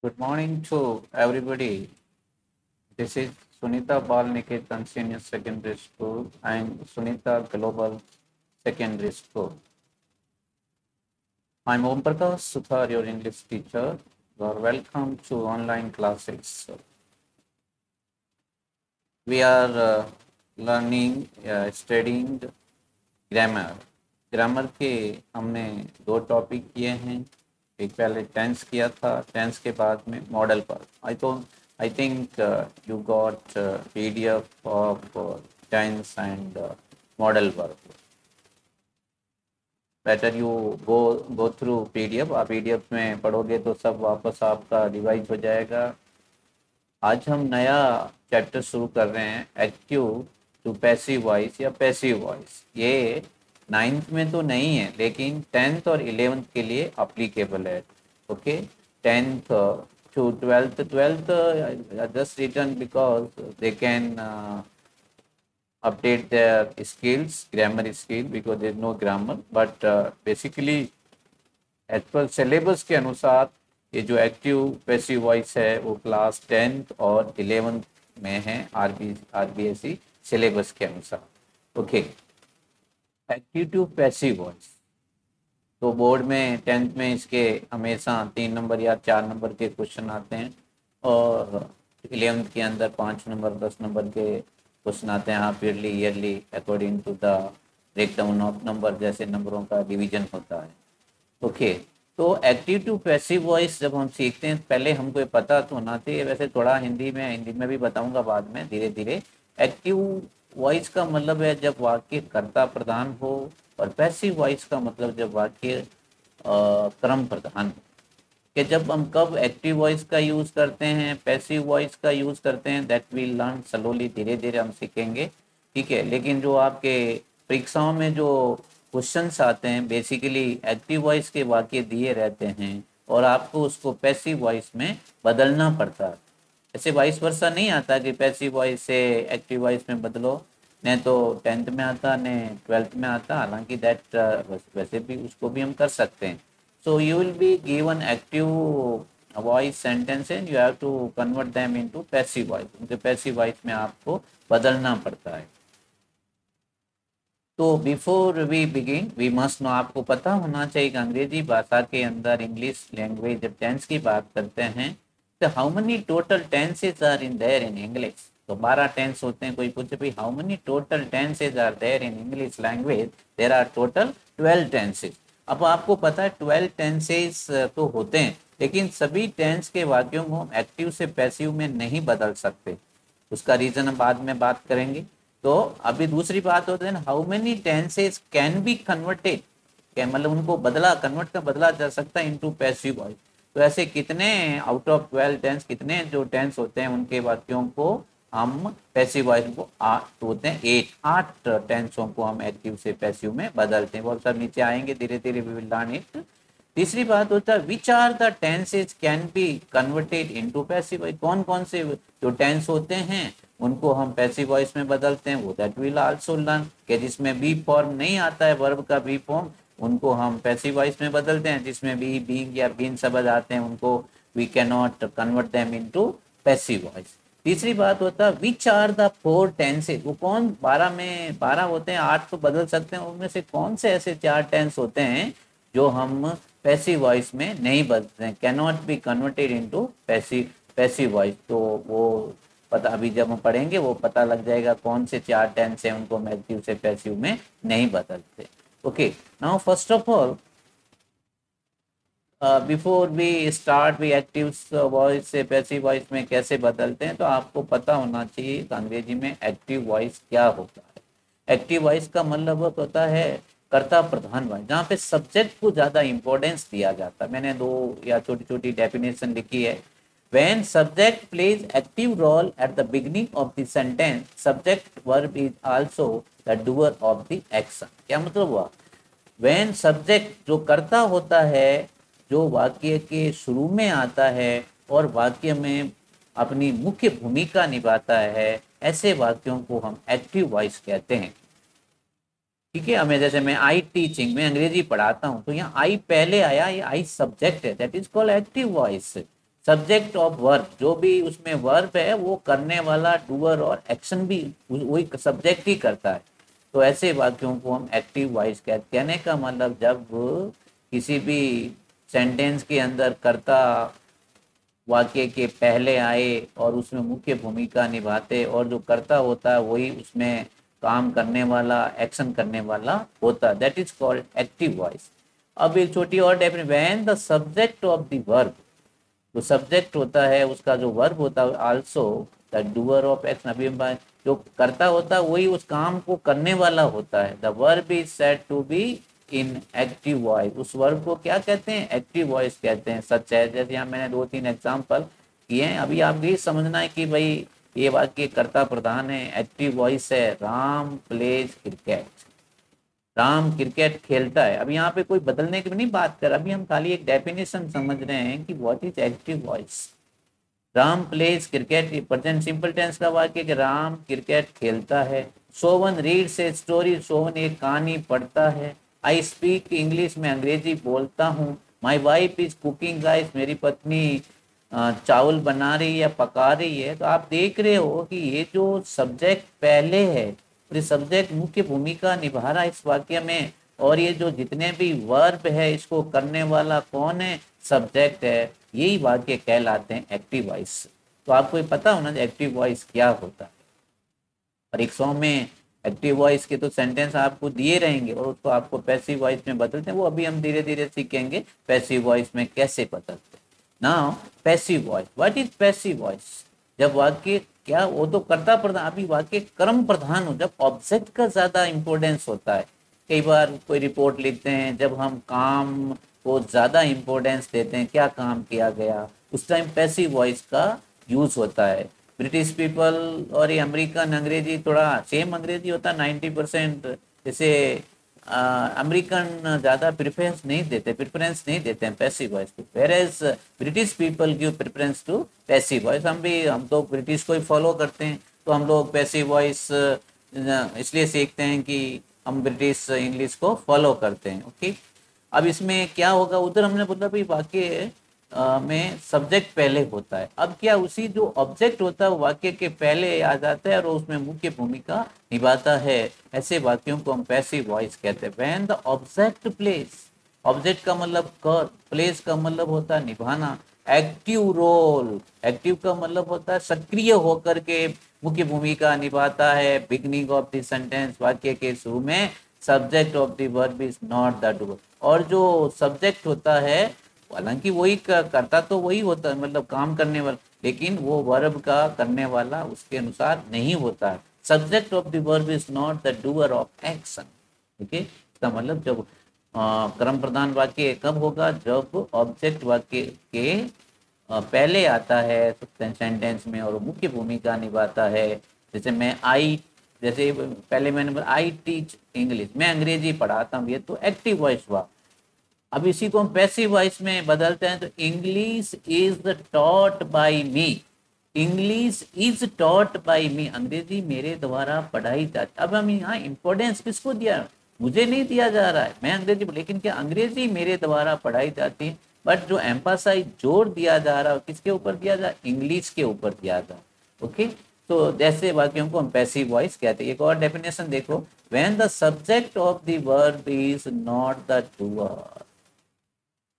Good morning to everybody. This is Sunita Balniketan Senior Secondary School and Sunita Global Secondary School. I'm Om Prakash Suthar, your English teacher. You are welcome to online classes. We are studying grammar. Grammar के हमने दो topic किए हैं। एक पहले tense किया था, tense के बाद में मॉडल पर। I think you got PDF of tense and modal work. Better you go through PDF. आप पीडीएफ में पढ़ोगे तो सब वापस आपका रिवाइज हो जाएगा। आज हम नया चैप्टर शुरू कर रहे हैं, एक्टिव टू पैसिव वॉइस या पैसिव वॉइस। ये 9th में तो नहीं है, लेकिन 10th और 11th के लिए अप्लीकेबल है। Okay, 10th to 12th just written because they can update their skills, grammar skill, because there is no grammar, but basically as per syllabus के अनुसार ये जो एक्टिव पैसिव वॉइस है वो क्लास 10th और 11th में है, आरबीएसई सिलेबस के अनुसार। Okay, active to passive voice तो बोर्ड में 10th में इसके हमेशा 3 नंबर या 4 नंबर के क्वेश्चन आते हैं, और 11th के अंदर 5 नंबर 10 नंबर के क्वेश्चन आते हैं, half yearly, yearly, according to the breakdown of number, जैसे नंबरों का डिवीजन होता है। ओके, तो एक्टिव टू पैसिव वॉइस जब हम सीखते हैं, पहले हमको पता तो होना चाहिए, वैसे थोड़ा हिंदी में भी बताऊंगा बाद में धीरे धीरे। एक्टिव वॉइस का मतलब है जब वाक्य कर्ता प्रधान हो, और पैसिव वॉइस का मतलब जब वाक्य क्रम प्रधान हो। कि जब हम कब एक्टिव वॉइस का यूज करते हैं, पैसिव वॉइस का यूज करते हैं, दैट वी लर्न स्लोली, धीरे धीरे हम सीखेंगे। ठीक है, लेकिन जो आपके परीक्षाओं में जो क्वेश्चंस आते हैं, बेसिकली एक्टिव वॉइस के वाक्य दिए रहते हैं और आपको उसको पैसिव वॉइस में बदलना पड़ता है। ऐसे वाइस वर्सा नहीं आता कि पैसिव वॉइस से एक्टिव वॉइस में बदलो, न तो 10th में आता न 12th में आता, हालांकि दैट वैसे भी उसको भी हम कर सकते हैं। So you will be given active voice sentence and you have to convert them into passive voice. उनके पैसिव वॉइस में आपको बदलना पड़ता है। तो before we begin we must know, आपको पता होना चाहिए कि अंग्रेजी भाषा के अंदर, इंग्लिश लैंग्वेज, जब टेंस की बात करते हैं तो how many total tenses are in there in English. तो 12 टेंस होते हैं। कोई पूछे भाई how many total tenses are there in English language, there are total 12 tenses. अब आपको पता है 12 टेंसेज तो होते हैं, लेकिन सभी टेंस के वाक्यों को हम एक्टिव से पैसिव में नहीं बदल सकते। उसका रीजन हम बाद में बात करेंगे। तो अभी दूसरी बात होती है ना, how many tenses can be converted, क्या मतलब उनको बदला जा सकता है इनटू पैसिव वॉइस। तो ऐसे कितने आउट ऑफ 12 टेंस, कितने जो टेंस होते हैं उनके वाक्यों को हम पैसिव वॉइस को 8 होते हैं, 8 टेंसों को हम एक्टिव से पैसिव में बदलते हैं। वो सब नीचे आएंगे धीरे धीरे, वी विल लर्न इट। तीसरी बात होता है which are the tenses can be converted into passive voice. कौन कौन से जो टेंस होते हैं उनको हम पैसिव वॉइस में बदलते हैं, वो दैट विल आल्सो लर्न। कि जिसमें बी फॉर्म नहीं आता है, वर्ब का बी फॉर्म, उनको हम पैसिव वॉइस में बदलते हैं। जिसमें बी, बीइंग या बीन शब्द आते हैं, उनको we cannot convert them into passive voice. तीसरी बात होता है विच आर द 4 टेंसेज। वो कौन, 12 में 12 होते हैं, 8 तो बदल सकते हैं, उनमें से कौन से ऐसे 4 टेंस होते हैं जो हम पैसिव वॉइस में नहीं बदलते हैं, can not be converted into passive voice. तो वो पता अभी जब हम पढ़ेंगे वो पता लग जाएगा कौन से 4 टेंस हैं उनको हम एक्टिव से पैसिव में नहीं बदलते। Okay, now first of all before we start we active voice से पैसिव वॉइस में कैसे बदलते हैं, तो आपको पता होना चाहिए कि अंग्रेजी में एक्टिव वॉइस क्या होता है। एक्टिव वॉइस का मतलब होता है कर्ता प्रधान वॉइस, जहाँ पे सब्जेक्ट को ज़्यादा इंपॉर्टेंस दिया जाता है। मैंने 2 या छोटी छोटी डेफिनेशन लिखी है। When subject plays active role at the beginning of the sentence, subject verb is also the doer of the action। क्या मतलब हुआ? When subject जो कर्ता होता है, जो वाक्य के शुरू में आता है और वाक्य में अपनी मुख्य भूमिका निभाता है, ऐसे वाक्यों को हम एक्टिव वॉइस कहते हैं। ठीक है, हमें जैसे मैं आई टीचिंग में अंग्रेजी पढ़ाता हूँ, तो यहाँ आई पहले आया, ये आई सब्जेक्ट है, that is called active voice. Subject of verb, जो भी उसमें वर्ब है वो करने वाला डूअर और एक्शन भी वही सब्जेक्ट ही करता है। तो ऐसे वाक्यों को हम एक्टिव वॉइस कहने का मतलब जब किसी भी सेंटेंस के अंदर कर्ता वाक्य के पहले आए और उसमें मुख्य भूमिका निभाते और जो कर्ता होता है वही उसमें काम करने वाला, एक्शन करने वाला होता है, that is called active voice. अब एक छोटी और definition, when the subject of the verb, जो सब्जेक्ट होता है उसका जो वर्ब होता है also the doer of action, अभी जो करता होता है वही उस काम को करने वाला होता है। The verb is said to be in active voice, उस वर्ब को क्या कहते हैं, एक्टिव वॉइस कहते हैं। सच है, जैसे यहाँ मैंने 2-3 एग्जाम्पल किए हैं। अभी आपको ये समझना है कि भाई ये वाक्य कर्ता प्रधान है, एक्टिव वॉइस है। Ram plays cricket, Ram cricket खेलता है। अब यहाँ पे कोई बदलने की नहीं बात कर, अभी हम खाली एक डेफिनेशन समझ रहे हैं कि what is active voice. Ram plays cricket present simple tense का वाक्य कि राम क्रिकेट खेलता है। सोवन रीड्स ए स्टोरी, सोवन एक कहानी पढ़ता है। आई स्पीक इंग्लिश, में अंग्रेजी बोलता हूँ। My wife is cooking rice, मेरी पत्नी चावल बना रही है या पका रही है। तो आप देख रहे हो कि ये जो सब्जेक्ट पहले है, ये सब्जेक्ट मुख्य भूमिका निभा रहा है इस वाक्य में, और ये जो जितने भी वर्ब है इसको करने वाला कौन है, सब्जेक्ट है। यही वाक्य कहलाते हैं एक्टिव वॉइस। तो आपको ये पता होना एक्टिव वॉइस क्या होता है। परीक्षाओं में एक्टिव वॉइस के तो सेंटेंस आपको दिए रहेंगे और उसको आपको पैसिव वॉइस में बदलते हैं, वो अभी हम धीरे धीरे सीखेंगे पैसिव वॉइस में कैसे बदलते हैं। Now passive voice, what is passive voice, जब वाक्य क्या, वो तो कर्ता प्रधान, अभी वाक्य कर्म प्रधान हो, जब ऑब्जेक्ट का ज्यादा इंपॉर्टेंस होता है। कई बार कोई रिपोर्ट लिखते हैं, जब हम काम को ज्यादा इंपॉर्टेंस देते हैं, क्या काम किया गया, उस टाइम पैसिव वॉइस का यूज होता है। ब्रिटिश पीपल और ये अमेरिकन अंग्रेजी थोड़ा सेम अंग्रेजी होता है 90%, जैसे अमेरिकन ज़्यादा प्रेफरेंस नहीं देते हैं पैसिव वॉइस को, whereas British people give preference to passive voice. हम तो ब्रिटिश को ही फॉलो करते हैं, तो हम लोग पैसिव वॉइस इसलिए सीखते हैं कि हम ब्रिटिश इंग्लिश को फॉलो करते हैं। ओके, अब इसमें क्या होगा, उधर हमने बोला भाई वाक्य में सब्जेक्ट पहले होता है। अब क्या, उसी जो ऑब्जेक्ट होता है वो वाक्य के पहले आ जाता है और उसमें मुख्य भूमिका निभाता है। ऐसे वाक्यों को हम पैसिव वॉइस कहते हैं। When the object place, object का मतलब कर, प्लेस का मतलब होता है निभाना। एक्टिव रोल, एक्टिव का मतलब होता है सक्रिय होकर के मुख्य भूमिका निभाता है। बिगनिंग ऑफ द सेंटेंस, वाक्य के शुरू में subject of the verb is not the doer, और जो सब्जेक्ट होता है हालांकि वही करता तो वही होता है, मतलब काम करने वाला, लेकिन वो वर्ब का करने वाला उसके अनुसार नहीं होता है। Subject of the verb is not the doer of action. ठीक है, इसका मतलब जब कर्म प्रधान वाक्य कब होगा, जब ऑब्जेक्ट वाक्य के पहले आता है सेंटेंस में और मुख्य भूमिका निभाता है। जैसे मैं आई, जैसे पहले मैंने आई टीच इंग्लिश, मैं अंग्रेजी पढ़ाता हूँ, ये तो एक्टिव वॉइस हुआ। अब इसी को हम पैसिव वॉइस में बदलते हैं, तो English is taught by me, English is taught by me, अंग्रेजी मेरे द्वारा पढ़ाई जाती। अब हम यहाँ इंपॉर्टेंस किसको दिया, मुझे नहीं दिया जा रहा है, मैं अंग्रेजी, लेकिन क्या अंग्रेजी मेरे द्वारा पढ़ाई जाती है, बट जो एम्फासाइज जोर दिया जा रहा है किसके ऊपर दिया जा, इंग्लिश के ऊपर दिया जा। ओके, तो जैसे वाक्यों को हम पैसिव वॉइस कहते हैं। एक और डेफिनेशन देखो, when the subject of the verb is not the doer,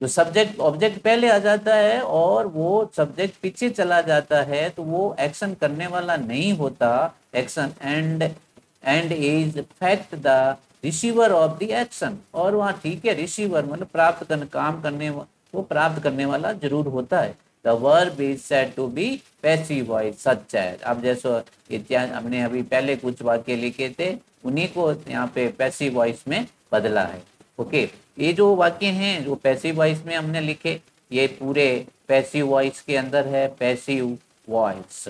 जो सब्जेक्ट ऑब्जेक्ट पहले आ जाता है और वो सब्जेक्ट पीछे चला जाता है, तो वो एक्शन करने वाला नहीं होता, action and is fact the receiver of the action, और वहाँ ठीक है रिसीवर मतलब प्राप्त करने, काम करने, वो प्राप्त करने वाला जरूर होता है। The verb is said to be passive voice, सच है। अब जैसे इत्यादि हमने अभी पहले कुछ वाक्य लिखे थे, उन्हीं को यहाँ पे पैसिव वॉइस में बदला है। ओके, ये जो वाक्य हैं जो पैसिव वॉइस में हमने लिखे, ये पूरे पैसिव वॉइस के अंदर है, पैसिव वॉइस।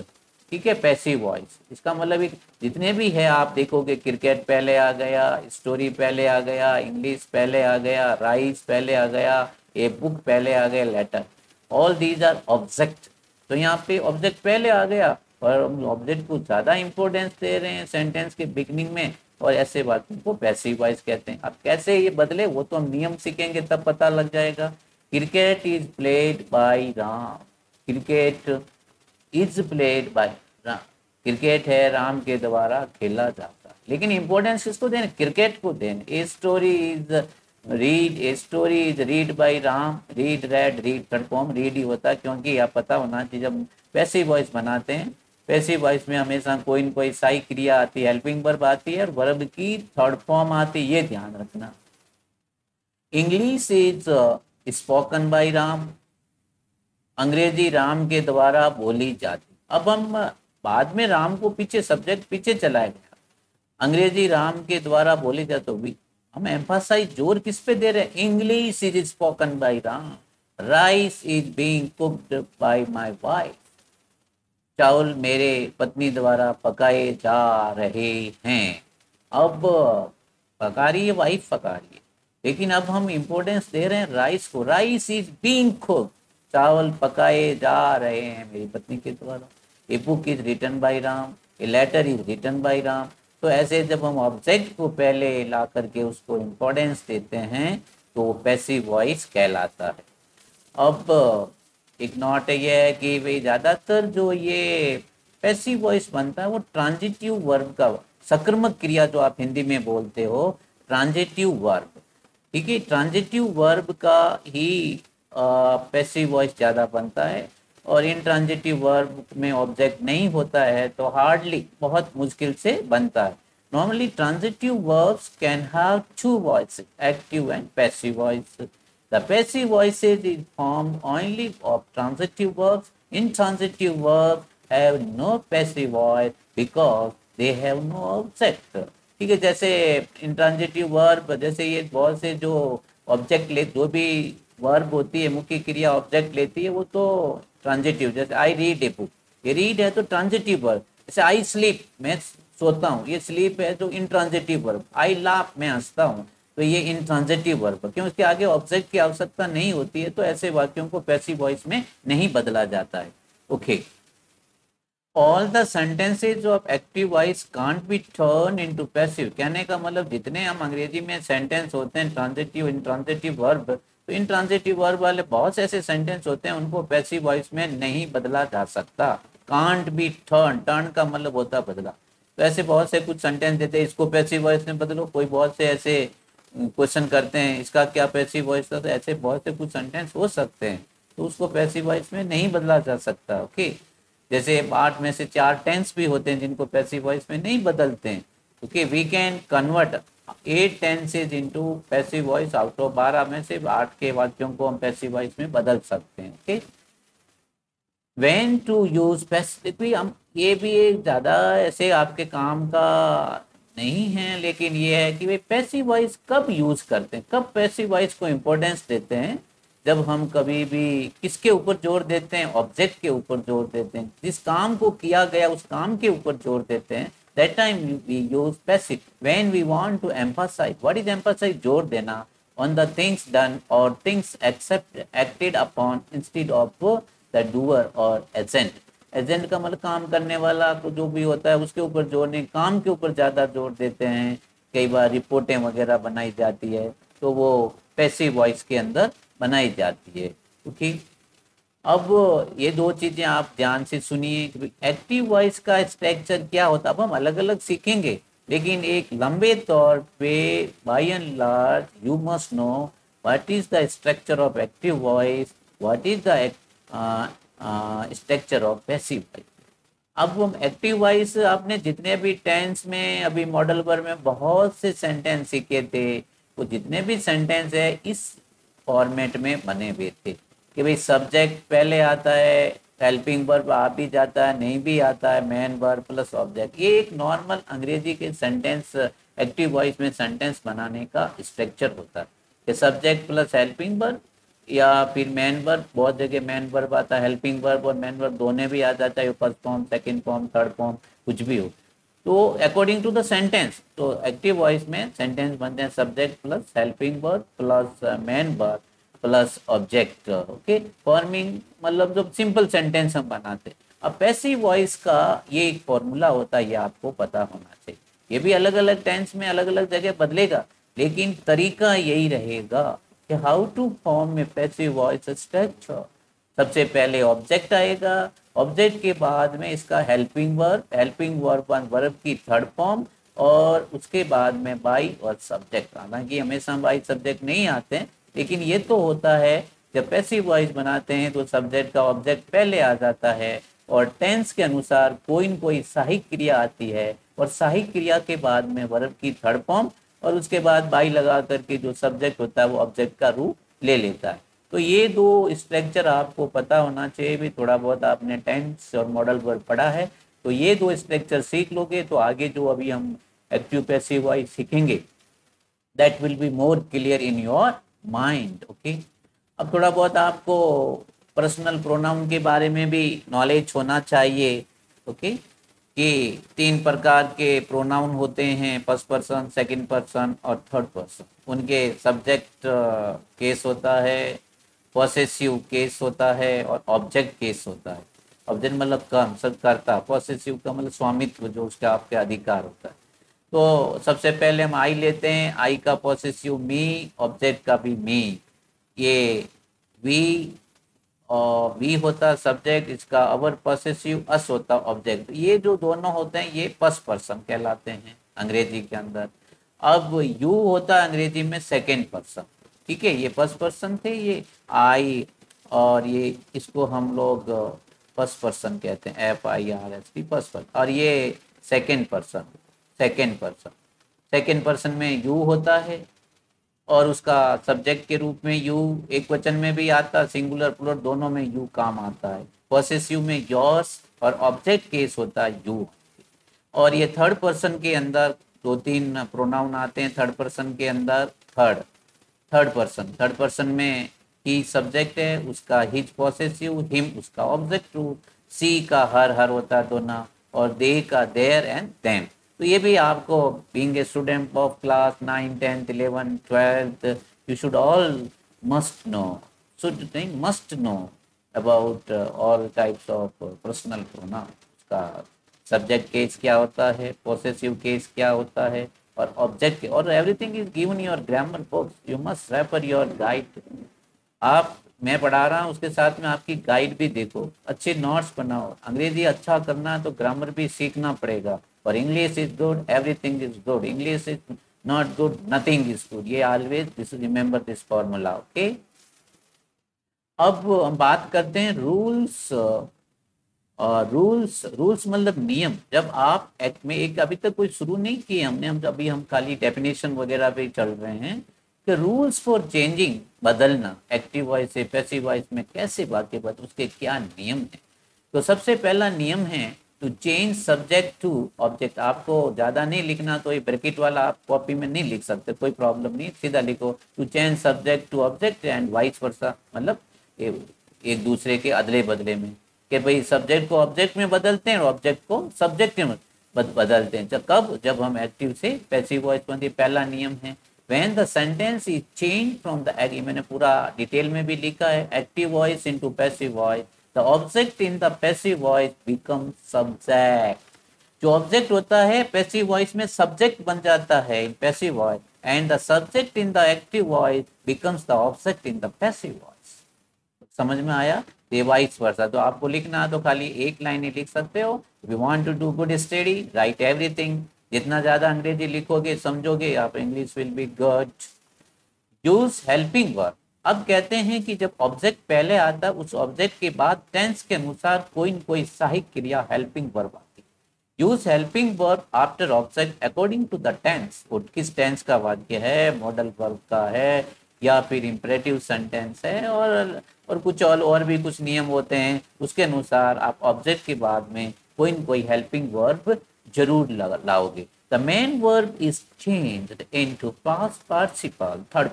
ठीक है, पैसिव वॉइस इसका मतलब जितने भी है आप देखोगे, क्रिकेट पहले आ गया, स्टोरी पहले आ गया, इंग्लिश पहले आ गया, राइस पहले आ गया, ए बुक पहले आ गया, letter, all these are object. तो यहाँ पे ऑब्जेक्ट पहले आ गया और हम ऑब्जेक्ट को ज्यादा इंपॉर्टेंस दे रहे हैं सेंटेंस के बिगनिंग में, और ऐसे वाक्यों को पैसिव वॉइस कहते हैं। अब कैसे ये बदले वो तो हम नियम सीखेंगे तब पता लग जाएगा। Cricket is played by Ram, cricket is played by Ram, cricket है राम के द्वारा खेला जाता। लेकिन इंपॉर्टेंस किसको देना, क्रिकेट को देना। A story is read by Ram, read read, read third form read ही होता है, क्योंकि आप पता होना चाहिए जब पैसिव वॉइस बनाते हैं, पैसिव वॉइस में हमेशा कोई न कोई सहायक क्रिया आती है, हेल्पिंग वर्ब आती है और वर्ब की थर्ड फॉर्म आती है, ये ध्यान रखना। English is spoken by Ram, अंग्रेजी राम के द्वारा बोली जाती। अब हम बाद में राम को पीछे सब्जेक्ट पीछे चलाया गया, अंग्रेजी राम के द्वारा बोली जाती, तो भी हम एम्फासाइज जोर किस पे दे रहे हैं, English is spoken by Ram, rice is being cooked bye my wife, चावल मेरे पत्नी द्वारा पकाए जा रहे हैं। अब पका रही है, वाइफ पका रही है, लेकिन अब हम इंपॉर्टेंस दे रहे हैं राइस को, राइस इज बीइंग कुक्ड, चावल पकाए जा रहे हैं मेरी पत्नी के द्वारा। A book is written by Ram, a letter is written by Ram. तो ऐसे जब हम ऑब्जेक्ट को पहले ला करके उसको इम्पोर्टेंस देते हैं तो वो पैसिव वॉइस कहलाता है। अब एक नोट ये है कि भाई ज़्यादातर जो ये पैसिव वॉइस बनता है वो ट्रांजिटिव वर्ब का, सक्रिय क्रिया जो आप हिंदी में बोलते हो ट्रांजिटिव वर्ब, ठीक है, ट्रांजिटिव वर्ब का ही पैसिव वॉइस ज़्यादा बनता है। और इंट्रांजिटिव वर्ब में ऑब्जेक्ट नहीं होता है तो हार्डली, बहुत मुश्किल से बनता है। Normally transitive verbs can have two voice, active and passive voice. The passive voices is formed only of transitive verbs. intransitive verbs have no passive voice because they have no object, ठीक है। जैसे intransitive verb, जैसे ये बहुत से जो object ले, जो भी वर्ब होती है मुख्य क्रिया ऑब्जेक्ट लेती है वो तो ट्रांजिटिव, जैसे आई रीड ए बुक, ये रीड है तो ट्रांजिटिव वर्ब। जैसे आई स्लीप, मैं सोता हूँ, ये स्लीप है तो इंट्रांजिटिव वर्ब। आई लाफ, मैं हंसता हूँ, तो ये इंट्रांजिटिव वर्ब, क्यों, इसके आगे ऑब्जेक्ट की आवश्यकता नहीं होती है, तो ऐसे वाक्यों को पैसिव वॉइस में नहीं बदला जाता है। Okay, all the sentences of active voice can't be turn into passive. कहने का मतलब जितने हम अंग्रेजी में सेंटेंस होते हैं ट्रांजिटिव इंट्रांजिटिव वर्ब, तो इंट्रांजिटिव वर्ब वाले बहुत से ऐसे सेंटेंस होते हैं उनको पैसिव वॉइस में नहीं बदला जा सकता। कांट बी टर्न, टर्न का मतलब होता है बदला। तो ऐसे बहुत से कुछ सेंटेंस देते हैं, इसको पैसिव वॉइस में बदलो। कोई बहुत से ऐसे क्वेश्चन करते हैं इसका क्या पैसिव वॉइस था, तो ऐसे बहुत से कुछ सेंटेंस हो सकते हैं, तो उसको पैसिव वॉइस में नहीं बदला जा सकता। ओके, जैसे 8 में से 4 टेंस भी होते हैं जिनको पैसिव वॉइस में नहीं बदलते हैं। Okay, we can convert 8 tenses into passive voice, out of 12 में से 8 के वाक्यों को हम पैसिव वॉइस में बदल सकते हैं। Okay, when to use passive, हम ये भी एक ज़्यादा ऐसे आपके काम का नहीं है, लेकिन ये है कि वे पैसिव वॉइस कब यूज करते हैं, कब पैसिव वॉइस को इम्पोर्टेंस देते हैं, जब हम कभी भी किसके ऊपर जोर देते हैं, ऑब्जेक्ट के ऊपर जोर देते हैं, जिस काम को किया गया उस काम के ऊपर जोर देते हैं, that time we use passive. When we want to emphasise, what is emphasise, जोर देना ऑन द थिंग्स डन और things acted upon instead of the doer और एजेंट। एजेंट का मतलब काम करने वाला को जो भी होता है उसके ऊपर जोर नहीं, काम के ऊपर ज़्यादा जोर देते हैं। कई बार रिपोर्टें वगैरह बनाई जाती है तो वो पैसिव वॉइस के अंदर बनाई जाती है। ओके, अब ये दो चीज़ें आप ध्यान से सुनिए। एक्टिव वॉइस का स्ट्रक्चर क्या होता है अब हम अलग अलग सीखेंगे, लेकिन एक लंबे तौर पे by and large you must know what is the structure of active voice, what is the structure of passive voice. अब हम एक्टिव वॉइस, आपने जितने भी टेंस में अभी मॉडल वर्ब में बहुत से सेंटेंस सीखे थे, वो जितने भी सेंटेंस है इस फॉर्मेट में बने हुए थे कि भाई सब्जेक्ट पहले आता है, हेल्पिंग वर्ब आ भी जाता है, नहीं भी आता है, मेन वर्ब प्लस ऑब्जेक्ट। ये एक नॉर्मल अंग्रेजी के सेंटेंस, एक्टिव वॉइस में सेंटेंस बनाने का स्ट्रक्चर होता है कि सब्जेक्ट प्लस हेल्पिंग वर्ब या फिर मेन वर्ब, बहुत जगह मेन वर्ब आता है, हेल्पिंग वर्ब और मेन वर्ब दोनों भी आ जाता है, first form, second form, third form, कुछ भी हो। तो अकॉर्डिंग टू द सेंटेंस, तो एक्टिव वॉइस में सेंटेंस बनते हैं subject plus helping verb plus main verb plus object. Okay, forming मतलब जो सिंपल सेंटेंस हम बनाते हैं। अब पैसिव वॉइस का ये एक फॉर्मूला होता है, ये आपको पता होना चाहिए। ये भी अलग अलग टेंस में अलग अलग जगह बदलेगा, लेकिन तरीका यही रहेगा कि how to form a passive voice structure. सबसे पहले ऑब्जेक्ट आएगा, ऑब्जेक्ट के बाद में इसका हेल्पिंग वर्ब वर्ब की थर्ड फॉर्म, और उसके बाद में बाई और सब्जेक्ट। हालांकि हमेशा बाई सब्जेक्ट नहीं आते हैं, लेकिन ये तो होता है जब पैसिव वॉइस बनाते हैं तो सब्जेक्ट का ऑब्जेक्ट पहले आ जाता है, और टेंस के अनुसार कोई न कोई सहायक क्रिया आती है, और सहायक क्रिया के बाद में वर्ब की थर्ड फॉर्म, और उसके बाद बाई लगा करके जो सब्जेक्ट होता है वो ऑब्जेक्ट का रूप ले लेता है। तो ये दो स्ट्रक्चर आपको पता होना चाहिए, भी थोड़ा बहुत आपने टेंस और मॉडल वर्ब पढ़ा है, तो ये दो स्ट्रक्चर सीख लोगे तो आगे जो अभी हम एक्टिव पैसिव वॉइस सीखेंगे that will be more clear in your mind. Okay, अब थोड़ा बहुत आपको पर्सनल प्रोनाउन के बारे में भी नॉलेज होना चाहिए। ओके, कि 3 प्रकार के प्रोनाउन होते हैं, फर्स्ट पर्सन, सेकंड पर्सन और थर्ड पर्सन। उनके सब्जेक्ट केस होता है, पॉसेसिव केस होता है और ऑब्जेक्ट केस होता है। ऑब्जेक्ट मतलब कर्म, सब करता, पॉसेसिव का मतलब स्वामित्व, जो उसका आपके अधिकार होता है। तो सबसे पहले हम आई लेते हैं, आई का पॉसेसिव मी, ऑब्जेक्ट का भी मी। ये वी और वी होता सब्जेक्ट, इसका अवर पॉसेसिव, अस होता ऑब्जेक्ट। ये जो दोनों होते हैं ये फर्स्ट पर्सन कहलाते हैं अंग्रेजी के अंदर। अब यू होता अंग्रेजी में सेकंड पर्सन। ठीक है, ये फर्स्ट पर्सन थे ये आई, और ये इसको हम लोग फर्स्ट पर्सन कहते हैं, FIRST फर्स्ट पर्सन। और ये सेकंड पर्सन, सेकंड पर्सन में यू होता है, और उसका सब्जेक्ट के रूप में यू एक वचन में भी आता, सिंगुलर प्लूरल दोनों में यू काम आता है। पॉसेसिव में योर्स, और ऑब्जेक्ट केस होता है यू। और ये थर्ड पर्सन के अंदर 2-3 प्रोनाउन आते हैं थर्ड पर्सन के अंदर। थर्ड पर्सन में ही सब्जेक्ट है, उसका हिज पॉसेसिव, हिम उसका ऑब्जेक्ट रूप, सी का हर होता है दोनों, और दे का देयर एंड देम। तो ये भी आपको being a student of class 9, 10th, 11th, 12th, you should all must know about all types of personal pronoun. उसका सब्जेक्ट केस क्या होता है, पॉसेसिव केस क्या होता है, और ऑब्जेक्ट, और everything is given your grammar books, you must refer your guide. आप, मैं पढ़ा रहा हूँ उसके साथ में आपकी गाइड भी देखो, अच्छे नोट्स बनाओ। अंग्रेजी अच्छा करना है तो ग्रामर भी सीखना पड़ेगा। और English is good, everything is good, English is not good, nothing is good. ये always this, remember this formula. Okay, अब हम बात करते हैं रूल्स। रूल्स मतलब नियम। जब आप एक्ट में, एक अभी तक कोई शुरू नहीं किए हमने, अभी हम खाली डेफिनेशन वगैरह पे चल रहे हैं कि रूल्स फॉर चेंजिंग, बदलना एक्टिव वॉइस से पैसिव वॉइस में कैसे वाक्य बदल, उसके क्या नियम है। तो सबसे पहला नियम है to change subject to object. आपको ज़्यादा नहीं लिखना, तो ये ब्रैकेट वाला आप कॉपी में नहीं लिख सकते, कोई प्रॉब्लम नहीं, सीधा लिखो to change subject to object and vice versa, मतलब एक दूसरे के अदले बदले में, कि भाई सब्जेक्ट को ऑब्जेक्ट में बदलते हैं और ऑब्जेक्ट को सब्जेक्ट में बदलते हैं। जब हम एक्टिव से पैसिव वॉइस बनती। पहला नियम है when the sentence is changed from the, मैंने पूरा डिटेल में भी लिखा है, active voice into passive voice, the object in the passive voice becomes subject। जो ऑब्जेक्ट होता है पैसिव वॉइस में सब्जेक्ट बन जाता है in passive voice, and the subject in the active voice becomes the object in the passive voice. समझ में आया? ये वाइस वर्सा। तो आपको लिखना है तो खाली एक लाइन ही लिख सकते हो। We want to do good study, write everything. जितना ज्यादा अंग्रेजी लिखोगे, समझोगे, आप English will be good. Use helping verb. अब कहते हैं कि जब ऑब्जेक्ट पहले आता है, उस ऑब्जेक्ट के बाद टेंस के अनुसार कोई न कोई सहायक क्रिया हेल्पिंग वर्ब आती है। Use helping verb after object according to the tense. वो किस टेंस का वाक्य है, मॉडल वर्ब का है या फिर इंपरेटिव सेंटेंस है, और कुछ और भी कुछ नियम होते हैं, उसके अनुसार आप ऑब्जेक्ट के बाद में कोई न कोई हेल्पिंग वर्ब जरूर लाओगे। The main verb is changed into past participle third.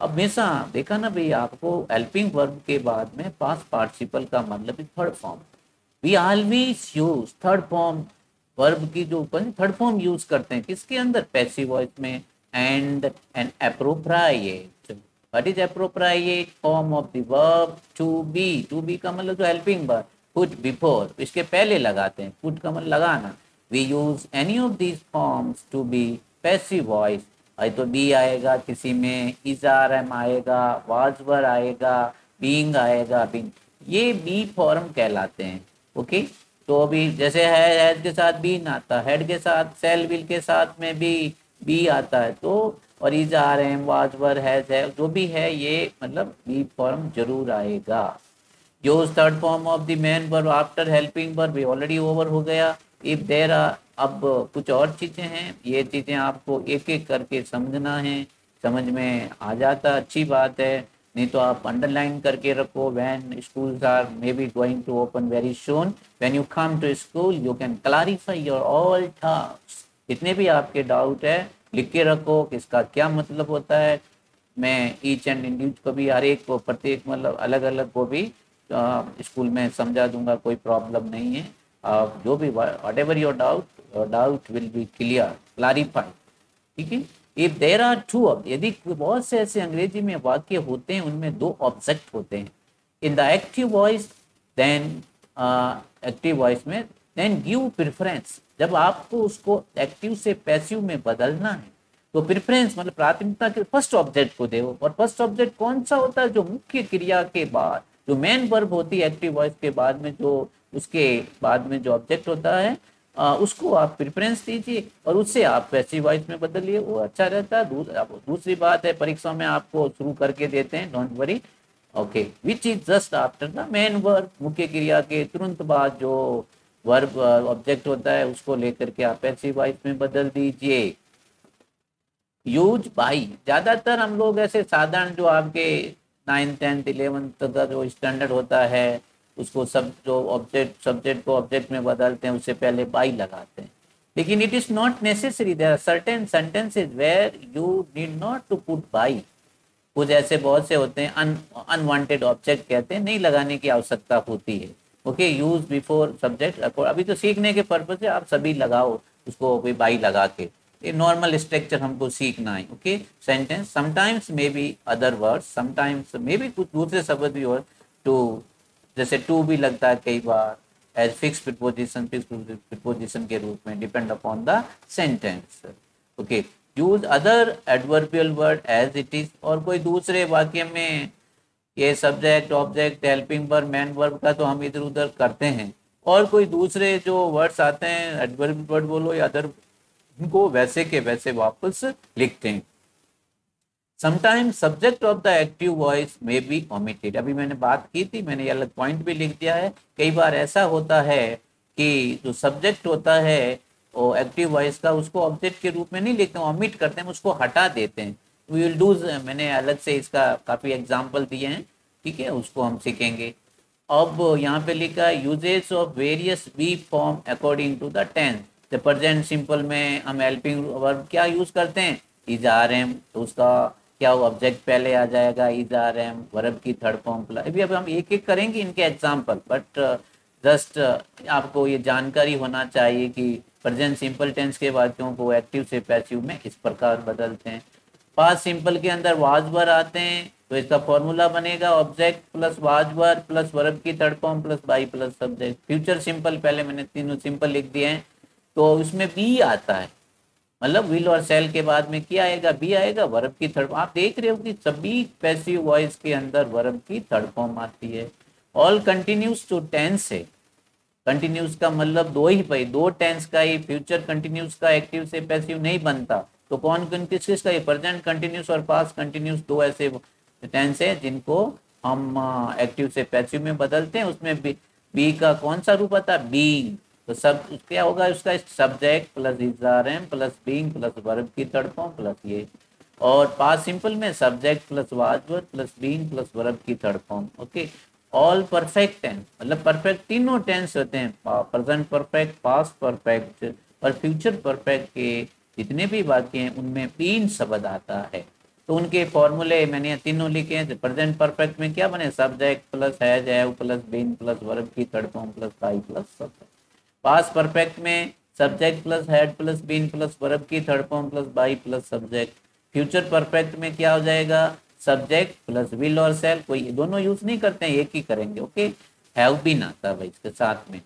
अब हमेशा देखा ना भाई, आपको हेल्पिंग वर्ब के बाद में पास्ट पार्टिसिपल का मतलब third form. We always use third form verb की, जो थर्ड फॉर्म यूज करते हैं किसके अंदर, पैसिव वॉइस में। And an appropriate, what is appropriate form of the verb to be. To be का मतलब जो हेल्पिंग वर्ब, पुट बिफोर, इसके पहले लगाते हैं, पुट का मतलब लगाना। We use any of these forms to be passive voice. तो बी आएगा, किसी में इज आर एम आएगा, वाज वर आएगा, बीइंग आएगा, बीइंग। ये बी फॉर्म कहलाते हैं। ओके, तो अभी जैसे हैज के साथ बीन आता, हेड के साथ, सेल विल के साथ में भी बी आता है, तो और is are am was were has है जो भी है ये मतलब बी फॉर्म जरूर आएगा। Use third form of the main verb after helping verb, already over हो गया। इफ देर आर, अब कुछ और चीजें हैं, ये चीजें आपको एक एक करके समझना है, समझ में आ जाता अच्छी बात है, नहीं तो आप अंडरलाइन करके रखो। When schools are may be going to open very soon, when you come to school you can clarify your all doubts, जितने भी आपके डाउट है लिख के रखो कि इसका क्या मतलब होता है। मैं ईच एंड इंडिविजुअल को भी, हर एक को, प्रत्येक मतलब अलग अलग को भी स्कूल में समझा दूंगा, कोई प्रॉब्लम नहीं है। जो भी what ever your doubt will be clear clarified, ठीक है। इफ देर आर टू, यदि बहुत से ऐसे अंग्रेजी में वाक्य होते हैं उनमें दो ऑब्जेक्ट होते हैं in the active voice, then active voice में देन गिव प्रेफरेंस, जब आपको उसको एक्टिव से पैसिव में बदलना है तो प्रेफरेंस मतलब प्राथमिकता के फर्स्ट ऑब्जेक्ट को दो। और फर्स्ट ऑब्जेक्ट कौन सा होता है? जो मुख्य क्रिया के बाद, जो मेन वर्ब होती है एक्टिव वॉइस के बाद में, जो उसके बाद में जो ऑब्जेक्ट होता है उसको आप प्रेफरेंस दीजिए और उससे आप पैसिव वॉइस में बदलिए, वो अच्छा रहता है। दूसरी बात है, परीक्षा में आपको शुरू करके देते हैं, don't worry. Okay, which is just after the main verb, मुख्य क्रिया के तुरंत बाद जो वर्ब ऑब्जेक्ट होता है उसको लेकर के आप पैसिव वॉइस में बदल दीजिए। यूज बाई, ज्यादातर हम लोग ऐसे साधारण जो आपके 9th 10th 11th का जो स्टैंडर्ड होता है उसको सब जो ऑब्जेक्ट सब्जेक्ट को ऑब्जेक्ट में बदलते हैं उससे पहले बाई लगाते हैं, लेकिन it is not necessary. There are certain sentences where you need not to put by. कुछ ऐसे बहुत से होते हैं अनवांटेड ऑब्जेक्ट कहते हैं, नहीं लगाने की आवश्यकता होती है। ओके, यूज बिफोर सब्जेक्ट, अभी तो सीखने के पर्पज से आप सभी लगाओ उसको कोई बाई लगा के, ये नॉर्मल स्ट्रक्चर हमको सीखना है। Okay, sentence sometimes may be other words, sometimes may be कुछ दूसरे शब्द भी हो, टू जैसे टू भी लगता है कई बार एज फिक्स प्रीपोजिशन के रूप में, depend upon the sentence. Okay, use other adverbial word as it is, और कोई दूसरे वाक्य में ये subject object helping verb main verb का तो हम इधर उधर करते हैं, और कोई दूसरे जो वर्ड्स आते हैं एडवर्बियल वर्ड बोलो या अदर, उनको वैसे के वैसे वापस लिखते हैं। Sometimes subject of the active voice में बी ओमिटेड, अभी मैंने बात की थी, मैंने ये अलग पॉइंट भी लिख दिया है। कई बार ऐसा होता है कि जो सब्जेक्ट होता है वो एक्टिव वॉइस का, उसको ऑब्जेक्ट के रूप में नहीं लिखते, ओमिट करते हैं, उसको हटा देते हैं। वी विल डू, मैंने अलग से इसका काफी एग्जाम्पल दिए हैं, ठीक है, उसको हम सीखेंगे। अब यहाँ पे लिखा है uses of various B form according to the tense. तो प्रेजेंट सिंपल में हम हेल्पिंग वर्ब क्या यूज करते हैं? इज आर एम, तो उसका क्या हो, ऑब्जेक्ट पहले आ जाएगा, इज आर एम, वर्ब की थर्ड फॉर्म प्लस। अभी अब हम एक एक करेंगे इनके एग्जाम्पल, बट जस्ट आपको ये जानकारी होना चाहिए कि प्रेजेंट सिंपल टेंस के वाक्यों को एक्टिव से पैसिव में इस प्रकार बदलते हैं। पास्ट सिंपल के अंदर वाज वर आते हैं, तो इसका फॉर्मूला बनेगा object plus was were plus verb की third form plus by plus subject. Future simple पहले मैंने तीनों सिंपल लिख दिए हैं, तो उसमें बी आता है, मतलब विल और सेल के बाद में क्या आएगा? बी आएगा, वर्ब की थर्ड। आप देख रहे हो कि सभी पैसिव वॉइस के अंदर वर्ब की थर्ड फॉर्म आती है। ऑल कंटिन्यूस टू टेंस है, कंटिन्यूस का मतलब दो ही भाई, दो टेंस का ही, फ्यूचर कंटिन्यूस का एक्टिव से पैसिव नहीं बनता, तो कौन कौन किस किस का? प्रेजेंट कंटिन्यूस और पास्ट कंटिन्यूस, दो ऐसे टेंस है जिनको हम एक्टिव से पैसिव में बदलते हैं। उसमें बी का कौन सा रूप आता है? बीइंग। तो सब क्या होगा उसका? Subject plus is are am plus being plus verb की थर्ड फॉर्म प्लस ये। और पास्ट सिंपल में subject plus was were plus being plus verb की third form. Okay, all perfect tense, मतलब परफेक्ट तीनों टेंस होते हैं, प्रेजेंट परफेक्ट, पास्ट परफेक्ट और फ्यूचर परफेक्ट के जितने भी वाक्य हैं उनमें बीन शब्द आता है। तो उनके फॉर्मूले मैंने तीनों लिखे हैं। प्रेजेंट परफेक्ट में क्या बने? Subject plus has have plus been plus verb की third form plus by plus subject. Past perfect में subject plus had plus been plus verb की third form plus by plus subject. Future perfect में क्या हो जाएगा? Subject plus will और shall, कोई दोनों यूज नहीं करते हैं, एक ही करेंगे। ओके, हैव बीन आता है भाई इसके साथ में,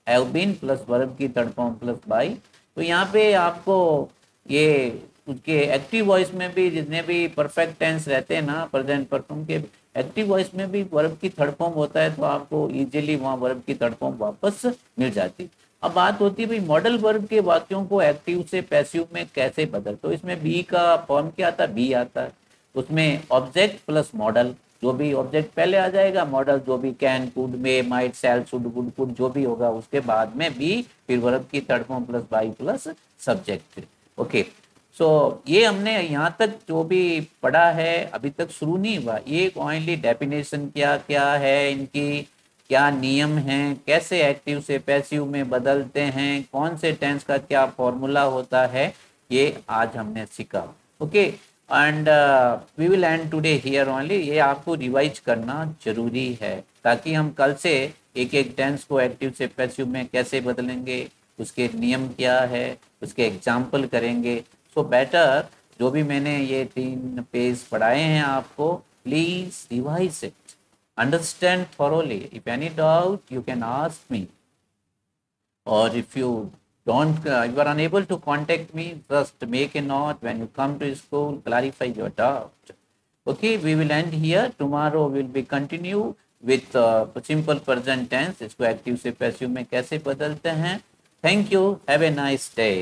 हैव बीन प्लस वर्ब की थर्ड फॉर्म प्लस बाई। तो यहाँ पे आपको ये उसके एक्टिव वॉइस में भी जितने भी परफेक्ट टेंस रहते हैं ना, प्रेजेंट परफॉर्म के एक्टिव वॉइस में भी वर्ब की थर्ड फॉर्म होता है, तो आपको इजीली वहाँ वर्ब की थर्ड फॉर्म वापस मिल जाती। अब बात होती है भाई मॉडल वर्ब के वाक्यों को एक्टिव से पैसिव में कैसे बदल, तो इसमें बी का फॉर्म क्या आता है, बी आता है, उसमें ऑब्जेक्ट प्लस मॉडल, जो भी ऑब्जेक्ट पहले आ जाएगा, मॉडल जो भी can could may might shall should would could जो भी होगा उसके बाद में बी, फिर वर्ब की third form plus by plus subject. Okay, so ये हमने यहाँ तक जो भी पढ़ा है अभी तक शुरू नहीं हुआ, ये ओनली डेफिनेशन क्या क्या है इनकी, क्या नियम हैं, कैसे एक्टिव से पैसिव में बदलते हैं, कौन से टेंस का क्या फॉर्मूला होता है, ये आज हमने सीखा। Okay, and we will end today here only. ये आपको रिवाइज करना जरूरी है ताकि हम कल से एक एक टेंस को एक्टिव से पैसिव में कैसे बदलेंगे, उसके नियम क्या है, उसके एग्जाम्पल करेंगे। सो बेटर जो भी मैंने ये 3 पेज पढ़ाए हैं आपको, please revise it, understand thoroughly. If any doubt, you can ask me. Or if you don't, you are unable to contact me, just make a note when you come to school, clarify your doubt. Okay, we will end here. Tomorrow will be continue with simple present tense. इसको active से passive में कैसे बदलते हैं। Thank you. Have a nice day.